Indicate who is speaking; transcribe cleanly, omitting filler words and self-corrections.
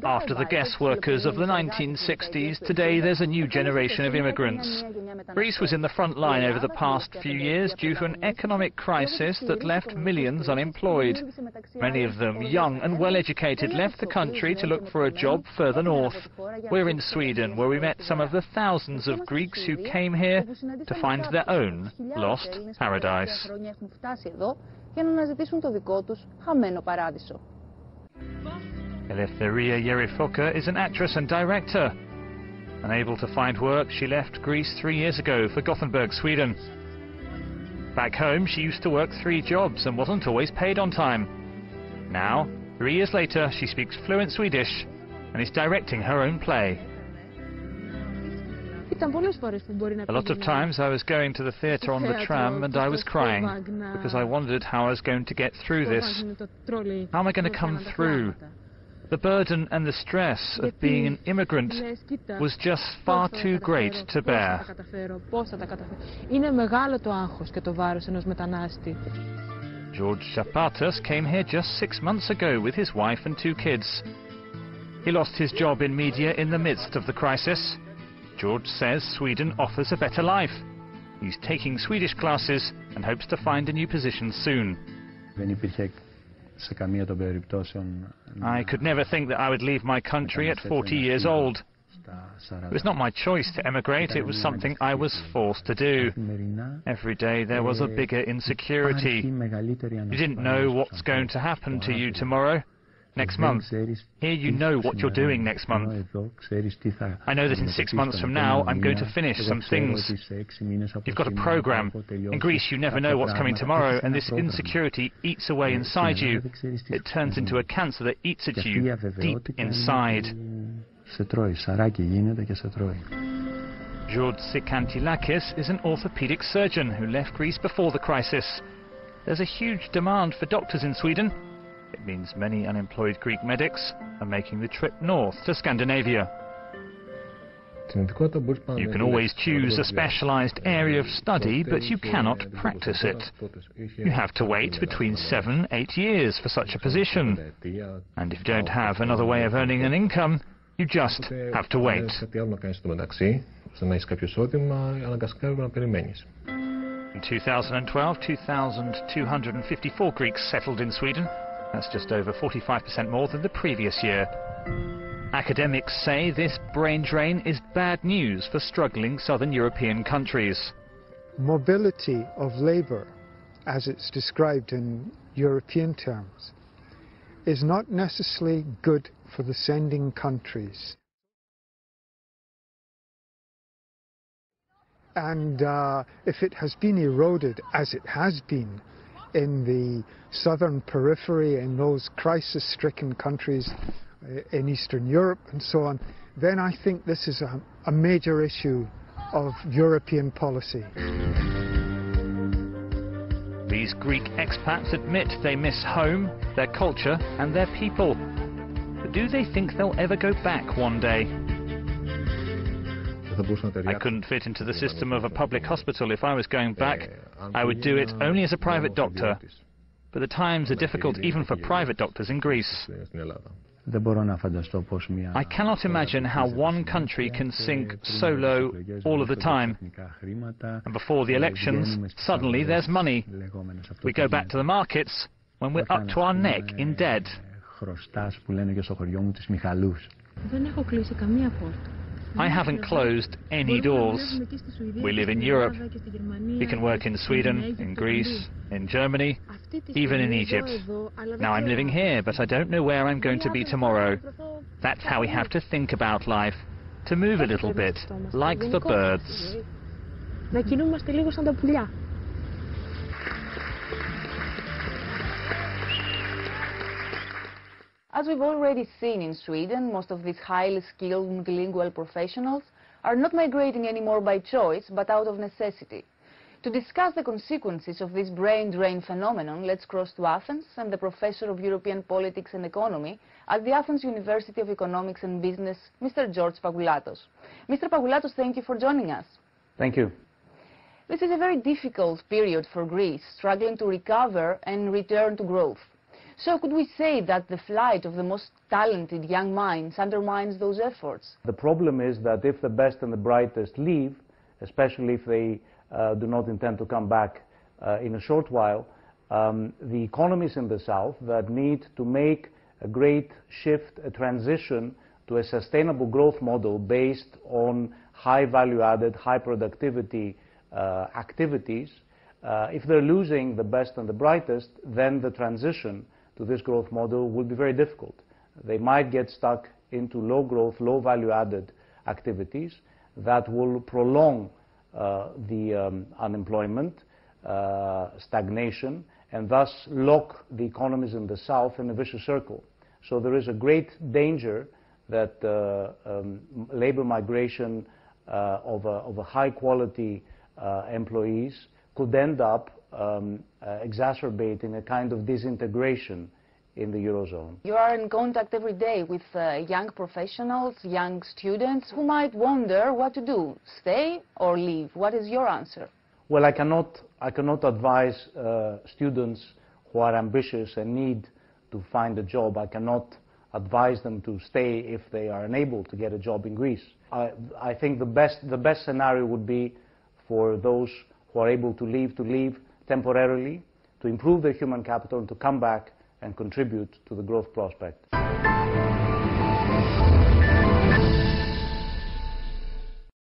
Speaker 1: After the guest workers of the 1960s, today there's a new generation of immigrants. Greece was in the front line over the past few years due to an economic crisis that left millions unemployed. Many of them, young and well-educated, left the country to look for a job further north. We're in Sweden, where we met some of the thousands of Greeks who came here to find their own lost paradise. Eleftheria Yerifoka is an actress and director. Unable to find work, she left Greece 3 years ago for Gothenburg, Sweden. Back home, she used to work 3 jobs and wasn't always paid on time. Now, 3 years later, she speaks fluent Swedish and is directing her own play. A lot of times I was going to the theatre on the tram and I was crying because I wondered how I was going to get through this. How am I going to come through? The burden and the stress of being an immigrant was just far too great to bear. George Zapatas came here just 6 months ago with his wife and 2 kids. He lost his job in media in the midst of the crisis. George says Sweden offers a better life. He's taking Swedish classes and hopes to find a new position soon. I could never think that I would leave my country at 40 years old. It was not my choice to emigrate, it was something I was forced to do. Every day there was a bigger insecurity. You didn't know what's going to happen to you tomorrow, next month. Here you know what you're doing next month. I know that in 6 months from now I'm going to finish some things. You've got a program. In Greece you never know what's coming tomorrow, and this insecurity eats away inside you. It turns into a cancer that eats at you deep inside. George Sikantilakis is an orthopedic surgeon who left Greece before the crisis. There's a huge demand for doctors in Sweden. It means many unemployed Greek medics are making the trip north to Scandinavia. You can always choose a specialized area of study, but you cannot practice it. You have to wait between 7 and 8 years for such a position. And if you don't have another way of earning an income, you just have to wait. In 2012, 2,254 Greeks settled in Sweden. That's just over 45% more than the previous year. Academics say this brain drain is bad news for struggling southern European countries.
Speaker 2: Mobility of labour, as it's described in European terms, is not necessarily good for the sending countries. And if it has been eroded, as it has been, in the southern periphery, in those crisis-stricken countries in Eastern Europe and so on, then I think this is a major issue of European policy.
Speaker 1: These Greek expats admit they miss home, their culture and their people. But do they think they'll ever go back one day? I couldn't fit into the system of a public hospital if I was going back. I would do it only as a private doctor. But the times are difficult even for private doctors in Greece. I cannot imagine how one country can sink so low all of the time. And before the elections, suddenly there's money. We go back to the markets when we're up to our neck in debt. I haven't closed any doors. We live in Europe. We can work in Sweden, in Greece, in Germany, even in Egypt. Now I'm living here, but I don't know where I'm going to be tomorrow. That's how we have to think about life, to move a little bit, like the birds.
Speaker 3: As we've already seen in Sweden, most of these highly skilled multilingual professionals are not migrating anymore by choice, but out of necessity. To discuss the consequences of this brain drain phenomenon, let's cross to Athens and the Professor of European Politics and Economy at the Athens University of Economics and Business, Mr. George Pagoulatos. Mr. Pagoulatos, thank you for joining us.
Speaker 4: Thank you.
Speaker 3: This is a very difficult period for Greece, struggling to recover and return to growth. So could we say that the flight of the most talented young minds undermines those efforts?
Speaker 4: The problem is that if the best and the brightest leave, especially if they do not intend to come back in a short while, the economies in the South that need to make a great shift, a transition to a sustainable growth model based on high value-added, high productivity activities, if they're losing the best and the brightest, then the transition to this growth model will be very difficult. They might get stuck into low growth, low value-added activities that will prolong the unemployment, stagnation, and thus lock the economies in the South in a vicious circle. So there is a great danger that labor migration of a high-quality employees could end up exacerbating a kind of disintegration in the Eurozone.
Speaker 3: You are in contact every day with young professionals, young students who might wonder what to do, stay or leave. What is your answer?
Speaker 4: Well, I cannot advise students who are ambitious and need to find a job. I cannot advise them to stay if they are unable to get a job in Greece. I think the best scenario would be for those who are able to leave temporarily, to improve their human capital and to come back and contribute to the growth prospect.